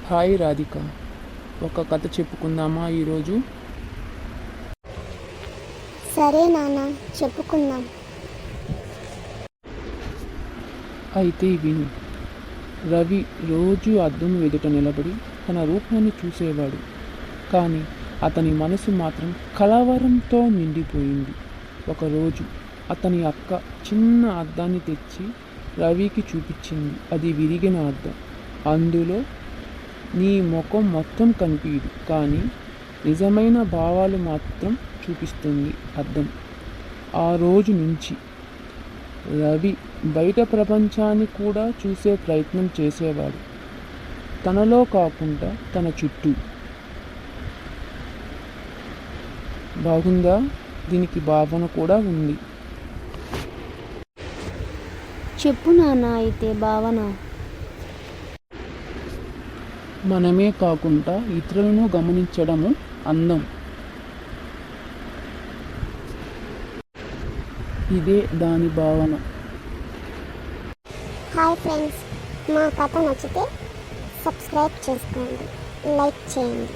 Hi Radhika, ఒక కథ చెప్పుకుందామా ఈరోజు? సరే నాన్న, చెప్పుకుందాం. అయితే విను. రవి రోజు అద్దం ఎదుట నిలబడి తన రూపాన్ని చూసేవాడు. కానీ అతని మనసు మాత్రం కలవరంతో నిండిపోయింది. ఒకరోజు అతని అక్క చిన్న అద్దాన్ని తెచ్చి రవికి చూపించింది. అది విరిగిన అద్దం. అందులో నీ ముఖం మొత్తం కనిపించదు, కానీ నిజమైన భావాలు మాత్రం చూపిస్తుంది అద్దం. ఆ రోజు నుంచి రవి బయట ప్రపంచాన్ని కూడా చూసే ప్రయత్నం చేసేవాడు, తనలో కాకుండా తన చుట్టూ. బాగుందా? దీనికి భావన కూడా ఉంది. చెప్పు నాన్న. అయితే భావన మనమే కాకుండా ఇతరులను గమనించడము అందం. ఇదే దాని భావన. హాయ్ ఫ్రెండ్స్, మా కథ నచ్చితే సబ్స్క్రైబ్ చేసుకోండి, లైక్ చేయండి.